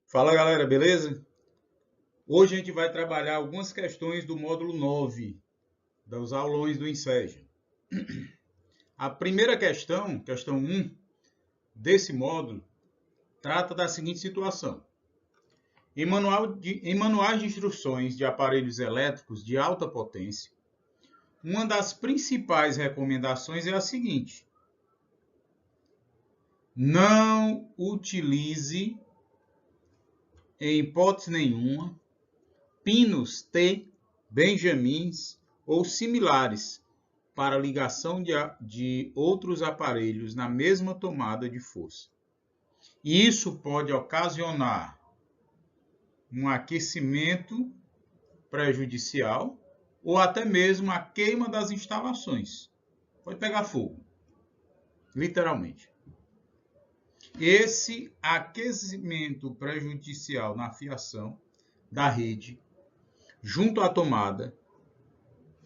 Fala galera, beleza? Hoje a gente vai trabalhar algumas questões do módulo 9 dos aulões do Enseja. A primeira questão, questão 1 desse módulo, trata da seguinte situação. Em manuais de instruções de aparelhos elétricos de alta potência, uma das principais recomendações é a seguinte: não utilize, em hipótese nenhuma, pinos T, benjamins ou similares para ligação de outros aparelhos na mesma tomada de força. Isso pode ocasionar um aquecimento prejudicial ou até mesmo a queima das instalações. Pode pegar fogo, literalmente. Esse aquecimento prejudicial na fiação da rede junto à tomada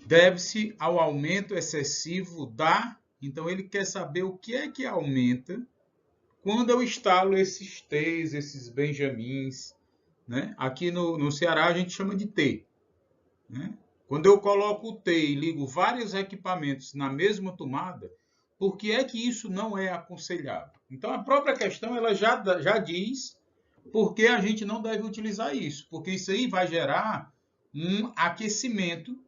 deve-se ao aumento excessivo da... Então ele quer saber o que é que aumenta quando eu instalo esses T's, esses benjamins, né? Aqui no Ceará a gente chama de T, né? Quando eu coloco o T e ligo vários equipamentos na mesma tomada, por que é que isso não é aconselhável? Então a própria questão ela já diz por que a gente não deve utilizar isso, porque isso aí vai gerar um aquecimento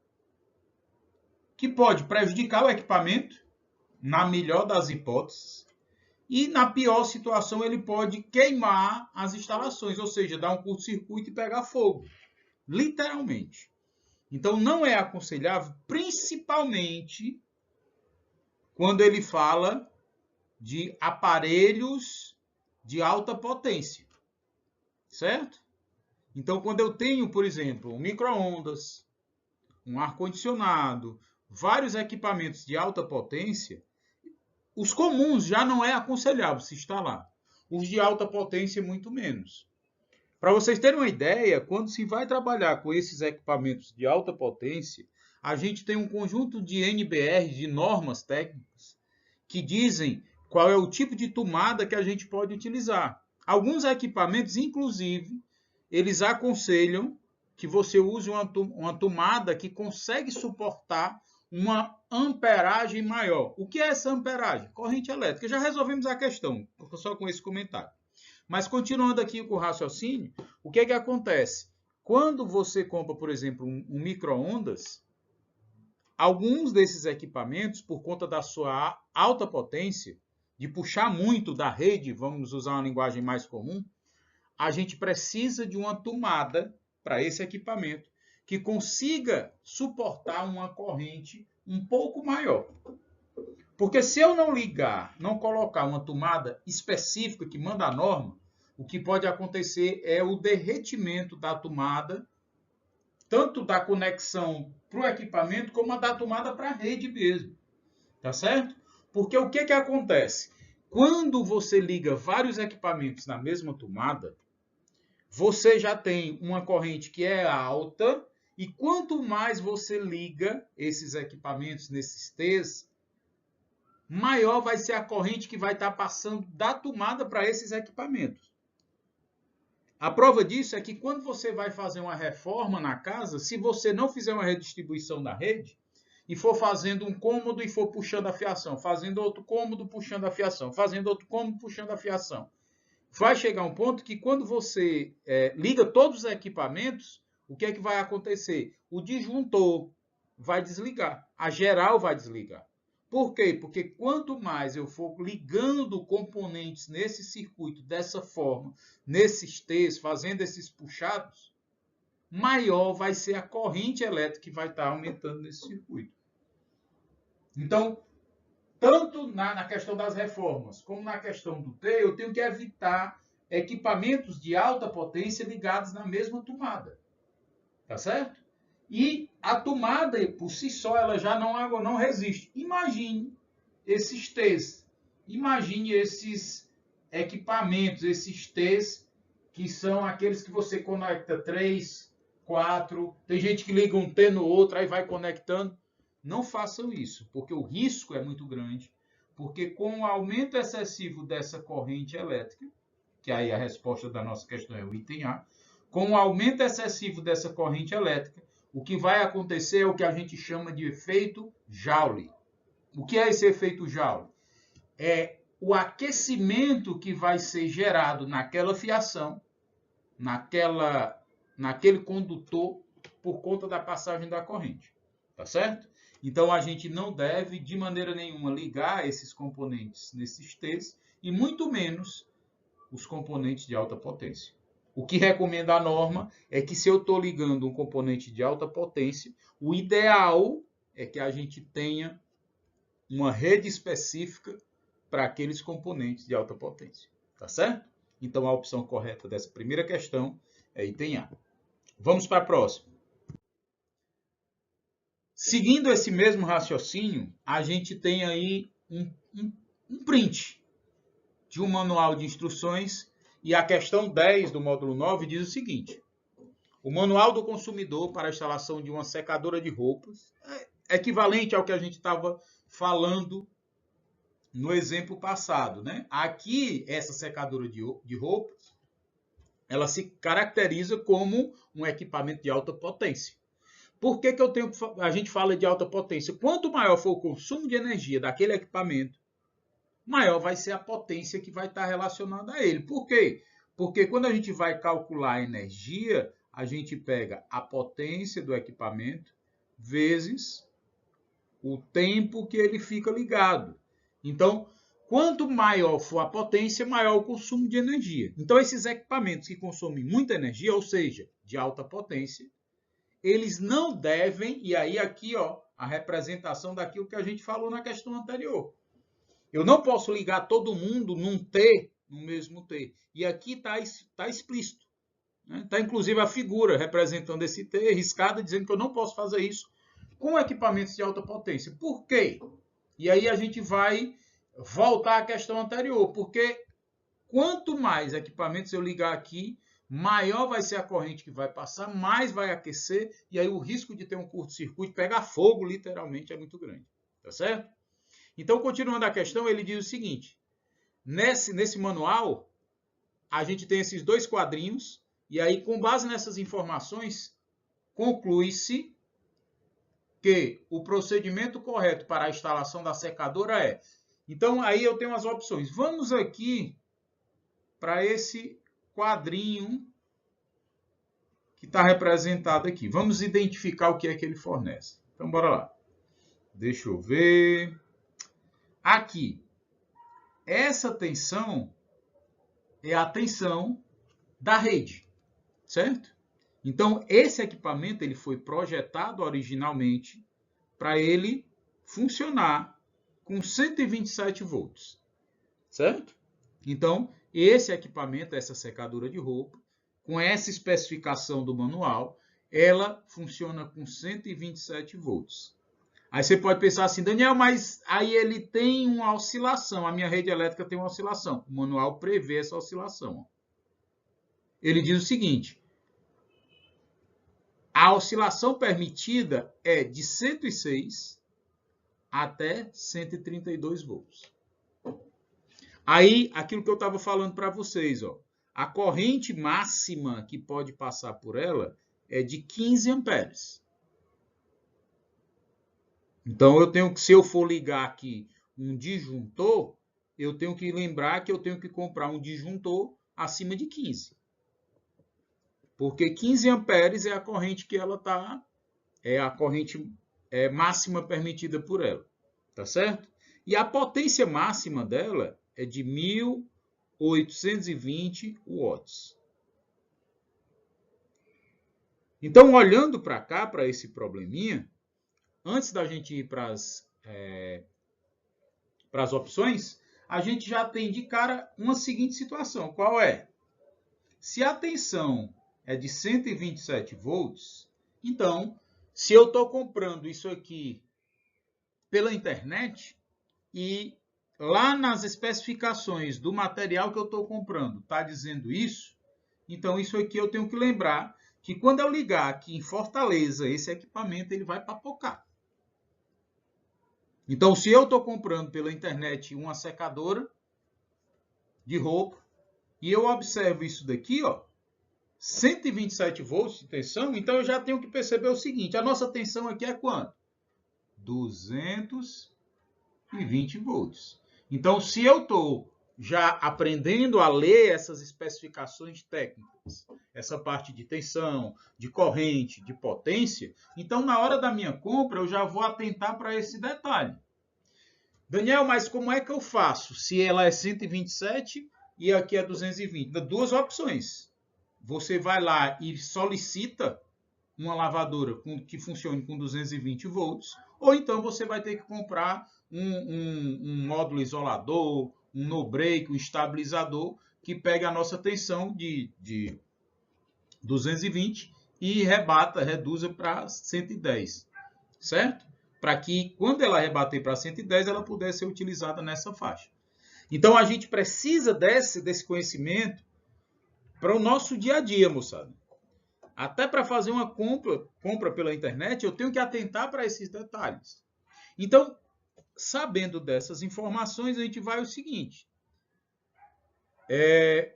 que pode prejudicar o equipamento, na melhor das hipóteses, e na pior situação ele pode queimar as instalações, ou seja, dar um curto-circuito e pegar fogo, literalmente. Então não é aconselhável, principalmente quando ele fala de aparelhos de alta potência, certo? Então quando eu tenho, por exemplo, um micro-ondas, um ar-condicionado, vários equipamentos de alta potência, os comuns já não é aconselhável se instalar. Os de alta potência, muito menos. Para vocês terem uma ideia, quando se vai trabalhar com esses equipamentos de alta potência, a gente tem um conjunto de NBR, de normas técnicas, que dizem qual é o tipo de tomada que a gente pode utilizar. Alguns equipamentos, inclusive, eles aconselham que você use uma tomada que consegue suportar uma amperagem maior. O que é essa amperagem? Corrente elétrica. Já resolvemos a questão, só com esse comentário. Mas continuando aqui com o raciocínio, o que é que acontece? Quando você compra, por exemplo, um micro-ondas, alguns desses equipamentos, por conta da sua alta potência, de puxar muito da rede, vamos usar uma linguagem mais comum, a gente precisa de uma tomada para esse equipamento que consiga suportar uma corrente um pouco maior. Porque se eu não ligar, não colocar uma tomada específica que manda a norma, o que pode acontecer é o derretimento da tomada, tanto da conexão para o equipamento, como a da tomada para a rede mesmo. Tá certo? Porque o que acontece? Quando você liga vários equipamentos na mesma tomada, você já tem uma corrente que é alta, e quanto mais você liga esses equipamentos nesses T's, maior vai ser a corrente que vai estar passando da tomada para esses equipamentos. A prova disso é que quando você vai fazer uma reforma na casa, se você não fizer uma redistribuição da rede, e for fazendo um cômodo e for puxando a fiação, fazendo outro cômodo puxando a fiação, fazendo outro cômodo puxando a fiação, vai chegar um ponto que quando você liga todos os equipamentos, o que é que vai acontecer? O disjuntor vai desligar, a geral vai desligar. Por quê? Porque quanto mais eu for ligando componentes nesse circuito dessa forma, nesses T's, fazendo esses puxados, maior vai ser a corrente elétrica que vai estar aumentando nesse circuito. Então, tanto na questão das reformas, como na questão do T, eu tenho que evitar equipamentos de alta potência ligados na mesma tomada. Tá certo? E a tomada, por si só, ela já não resiste. Imagine esses T's. Imagine esses equipamentos, esses T's, que são aqueles que você conecta 3, 4, tem gente que liga um T no outro, aí vai conectando. Não façam isso, porque o risco é muito grande, porque com o aumento excessivo dessa corrente elétrica, que aí a resposta da nossa questão é o item A, com o aumento excessivo dessa corrente elétrica, o que vai acontecer é o que a gente chama de efeito Joule. O que é esse efeito Joule? É o aquecimento que vai ser gerado naquela fiação, naquele condutor, por conta da passagem da corrente. Tá certo? Então, a gente não deve, de maneira nenhuma, ligar esses componentes nesses T's, e muito menos os componentes de alta potência. O que recomenda a norma é que, se eu estou ligando um componente de alta potência, o ideal é que a gente tenha uma rede específica para aqueles componentes de alta potência. Tá certo? Então, a opção correta dessa primeira questão é item A. Vamos para a próxima. Seguindo esse mesmo raciocínio, a gente tem aí um print de um manual de instruções, e a questão 10 do módulo 9 diz o seguinte: o manual do consumidor para a instalação de uma secadora de roupas é equivalente ao que a gente estava falando no exemplo passado, né? Aqui, essa secadora de roupas, ela se caracteriza como um equipamento de alta potência. Por que a gente fala de alta potência? Quanto maior for o consumo de energia daquele equipamento, maior vai ser a potência que vai estar relacionada a ele. Por quê? Porque quando a gente vai calcular a energia, a gente pega a potência do equipamento vezes o tempo que ele fica ligado. Então, quanto maior for a potência, maior o consumo de energia. Então, esses equipamentos que consomem muita energia, ou seja, de alta potência, eles não devem, e aí aqui ó, a representação daquilo que a gente falou na questão anterior. Eu não posso ligar todo mundo num T, no mesmo T. E aqui está explícito. Está inclusive a figura representando esse T riscada, dizendo que eu não posso fazer isso com equipamentos de alta potência. Por quê? E aí a gente vai voltar à questão anterior, porque quanto mais equipamentos eu ligar aqui, maior vai ser a corrente que vai passar, mais vai aquecer, e aí o risco de ter um curto-circuito, pegar fogo, literalmente, é muito grande. Tá certo? Então, continuando a questão, ele diz o seguinte: nesse manual, a gente tem esses dois quadrinhos, e aí, com base nessas informações, conclui-se que o procedimento correto para a instalação da secadora é... Então, aí eu tenho as opções. Vamos aqui para esse quadrinho que está representado aqui. Vamos identificar o que é que ele fornece. Então, bora lá. Deixa eu ver. Aqui, essa tensão é a tensão da rede, certo? Então, esse equipamento ele foi projetado originalmente para ele funcionar com 127 volts, certo? Então, esse equipamento, essa secadora de roupa, com essa especificação do manual, ela funciona com 127 volts. Aí você pode pensar assim, Daniel, mas aí ele tem uma oscilação, a minha rede elétrica tem uma oscilação. O manual prevê essa oscilação. Ele diz o seguinte: a oscilação permitida é de 106 até 132 volts. Aí, aquilo que eu estava falando para vocês, ó, a corrente máxima que pode passar por ela é de 15 amperes. Então, se eu for ligar aqui um disjuntor, eu tenho que lembrar que eu tenho que comprar um disjuntor acima de 15. Porque 15 amperes é a corrente que ela está, é a corrente máxima permitida por ela. Tá certo? E a potência máxima dela é de 1820 watts. Então, olhando para cá, para esse probleminha, antes da gente ir para as opções, a gente já tem de cara uma seguinte situação. Qual é? Se a tensão é de 127 volts, então, se eu estou comprando isso aqui pela internet e lá nas especificações do material que eu estou comprando está dizendo isso, então isso aqui eu tenho que lembrar que quando eu ligar aqui em Fortaleza, esse equipamento ele vai papocar. Então, se eu estou comprando pela internet uma secadora de roupa e eu observo isso daqui, ó, 127 volts de tensão, então eu já tenho que perceber o seguinte, a nossa tensão aqui é quanto? 220 volts. Então, se eu estou já aprendendo a ler essas especificações técnicas, essa parte de tensão, de corrente, de potência, então na hora da minha compra eu já vou atentar para esse detalhe. Daniel, mas como é que eu faço se ela é 127 e aqui é 220? Duas opções. Você vai lá e solicita uma lavadora que funcione com 220 volts, ou então você vai ter que comprar um módulo isolador, um no-break, um estabilizador, que pegue a nossa tensão de 220 e reduza para 110, certo? Para que, quando ela rebater para 110, ela pudesse ser utilizada nessa faixa. Então, a gente precisa desse conhecimento para o nosso dia a dia, moçada. Até para fazer uma compra pela internet, eu tenho que atentar para esses detalhes. Então, sabendo dessas informações, a gente vai ao seguinte.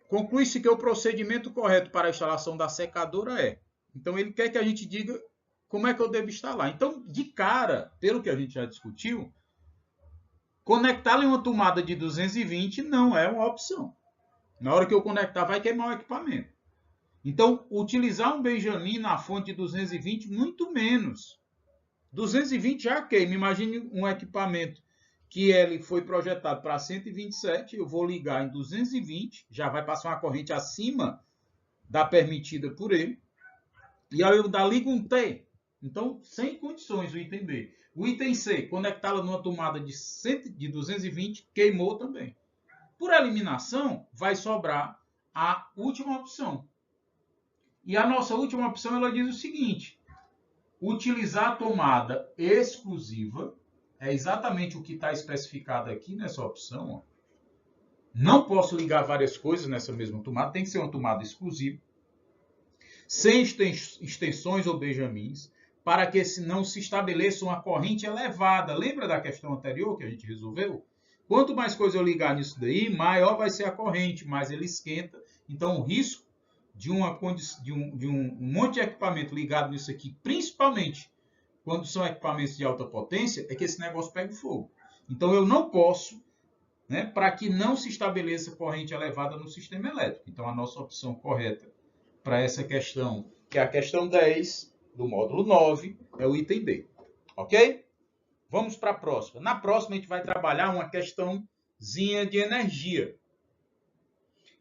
Conclui-se que o procedimento correto para a instalação da secadora é. Então, ele quer que a gente diga como é que eu devo instalar. Então, de cara, pelo que a gente já discutiu, conectá-la em uma tomada de 220 não é uma opção. Na hora que eu conectar, vai queimar o equipamento. Então, utilizar um Benjamin na fonte de 220, muito menos. 220 já queima. Imagine um equipamento que ele foi projetado para 127, eu vou ligar em 220, já vai passar uma corrente acima da permitida por ele, e aí eu ligo um T. Então, sem condições o item B. O item C, conectá-la numa tomada de 220, queimou também. Por eliminação, vai sobrar a última opção. E a nossa última opção, ela diz o seguinte: utilizar a tomada exclusiva, é exatamente o que está especificado aqui nessa opção. Ó. Não posso ligar várias coisas nessa mesma tomada, tem que ser uma tomada exclusiva, sem extensões ou benjamins, para que não se estabeleça uma corrente elevada. Lembra da questão anterior que a gente resolveu? Quanto mais coisa eu ligar nisso daí, maior vai ser a corrente, mais ele esquenta. Então, o risco de um monte de equipamento ligado nisso aqui, principalmente quando são equipamentos de alta potência, é que esse negócio pegue fogo. Então, eu não posso, né, para que não se estabeleça corrente elevada no sistema elétrico. Então, a nossa opção correta para essa questão, que é a questão 10 do módulo 9, é o item B. Ok? Vamos para a próxima. Na próxima, a gente vai trabalhar uma questãozinha de energia.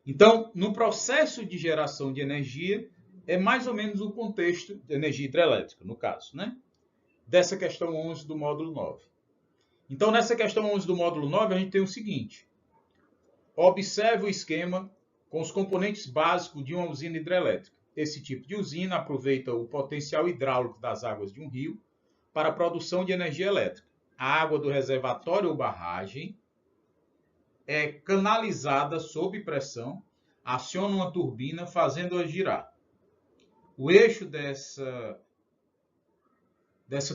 Então, no processo de geração de energia, é mais ou menos o contexto de energia hidrelétrica, no caso, né? Dessa questão 11 do módulo 9. Então, nessa questão 11 do módulo 9, a gente tem o seguinte. Observe o esquema com os componentes básicos de uma usina hidrelétrica. Esse tipo de usina aproveita o potencial hidráulico das águas de um rio para a produção de energia elétrica. A água do reservatório ou barragem é canalizada sob pressão, aciona uma turbina, fazendo-a girar. O eixo dessa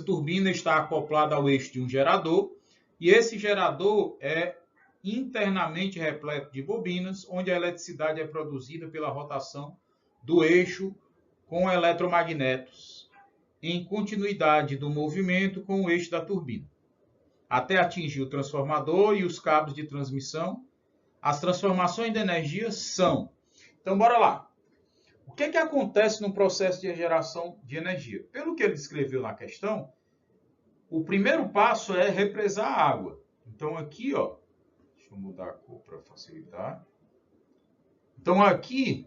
turbina está acoplado ao eixo de um gerador, e esse gerador é internamente repleto de bobinas, onde a eletricidade é produzida pela rotação do eixo com eletromagnetos, em continuidade do movimento com o eixo da turbina, até atingir o transformador e os cabos de transmissão. As transformações de energia são... Então, bora lá. O que acontece no processo de geração de energia? Pelo que ele descreveu na questão, o primeiro passo é represar a água. Então, aqui, ó, deixa eu mudar a cor para facilitar. Então, aqui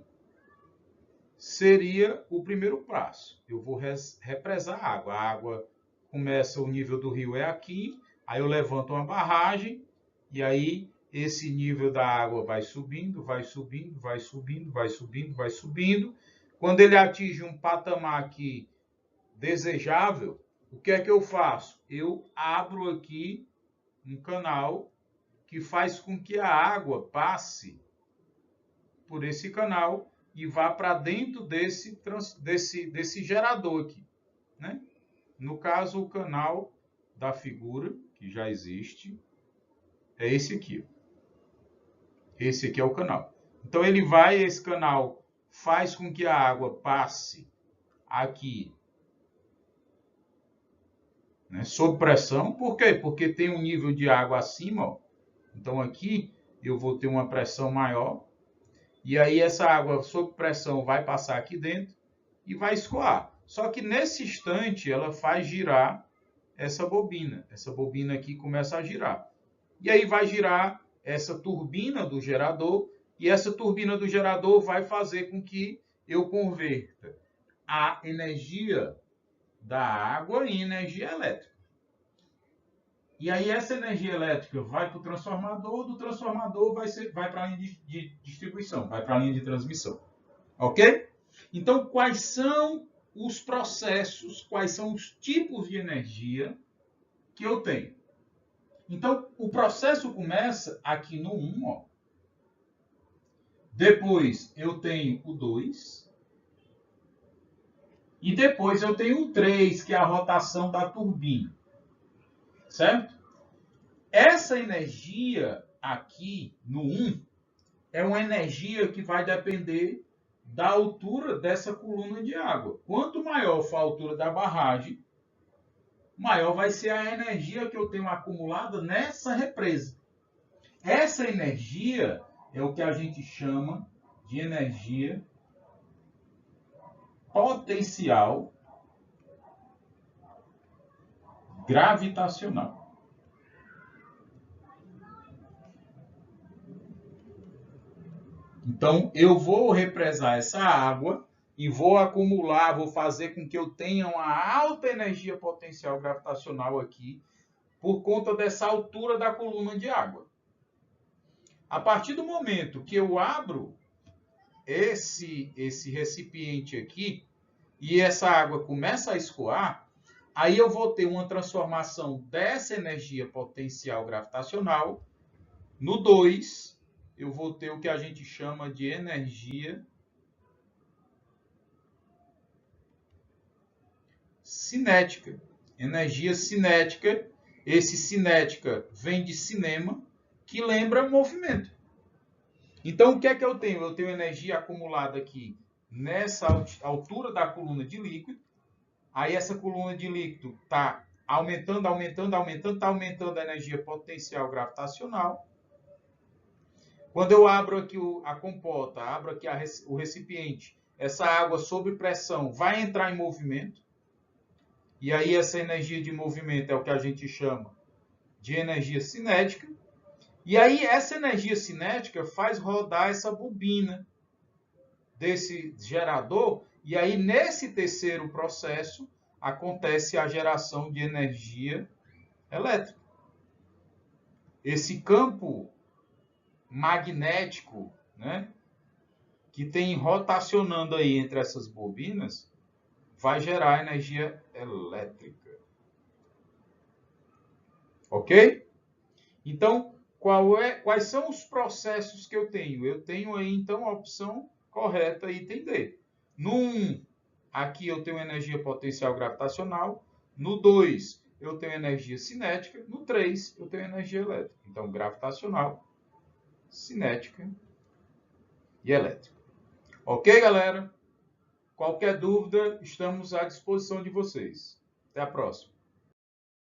seria o primeiro passo. Eu vou represar a água. A água começa, o nível do rio é aqui, aí eu levanto uma barragem, e aí esse nível da água vai subindo, vai subindo, vai subindo, vai subindo, vai subindo. Quando ele atinge um patamar aqui desejável, o que é que eu faço? Eu abro aqui um canal que faz com que a água passe por esse canal e vá para dentro desse gerador aqui, né? No caso, o canal da figura, que já existe, é esse aqui. Esse aqui é o canal. Então, esse canal faz com que a água passe aqui, né, sob pressão. Por quê? Porque tem um nível de água acima, ó. Então, aqui eu vou ter uma pressão maior. E aí, essa água sob pressão vai passar aqui dentro e vai escoar. Só que nesse instante, ela faz girar essa bobina. Essa bobina aqui começa a girar. E aí vai girar essa turbina do gerador. E essa turbina do gerador vai fazer com que eu converta a energia da água em energia elétrica. E aí essa energia elétrica vai para o transformador, do transformador vai para a linha de distribuição, vai para a linha de transmissão. Ok? Então, quais são os processos, quais são os tipos de energia que eu tenho? Então, o processo começa aqui no 1, ó. Depois eu tenho o 2. E depois eu tenho o 3, que é a rotação da turbina. Certo? Essa energia aqui no 1 é uma energia que vai depender da altura dessa coluna de água. Quanto maior for a altura da barragem, maior vai ser a energia que eu tenho acumulada nessa represa. Essa energia é o que a gente chama de energia potencial gravitacional. Então, eu vou represar essa água e vou acumular, vou fazer com que eu tenha uma alta energia potencial gravitacional aqui, por conta dessa altura da coluna de água. A partir do momento que eu abro esse recipiente aqui, e essa água começa a escoar, aí eu vou ter uma transformação dessa energia potencial gravitacional. No 2, eu vou ter o que a gente chama de energia cinética. Energia cinética, esse cinética vem de cinema, que lembra movimento. Então, o que é que eu tenho? Eu tenho energia acumulada aqui nessa altura da coluna de líquido. Aí essa coluna de líquido está aumentando, está aumentando a energia potencial gravitacional. Quando eu abro aqui a compota, abro aqui o recipiente, essa água sob pressão vai entrar em movimento. E aí essa energia de movimento é o que a gente chama de energia cinética. E aí essa energia cinética faz rodar essa bobina desse gerador. E aí nesse terceiro processo acontece a geração de energia elétrica. Esse campo magnético, né, que tem rotacionando aí entre essas bobinas, vai gerar energia elétrica. Ok? Então, quais são os processos que eu tenho? Eu tenho aí, então, a opção correta, item D. No 1, aqui eu tenho energia potencial gravitacional. No 2, eu tenho energia cinética. No 3, eu tenho energia elétrica. Então, gravitacional, cinética e elétrica. Ok, galera? Qualquer dúvida, estamos à disposição de vocês. Até a próxima.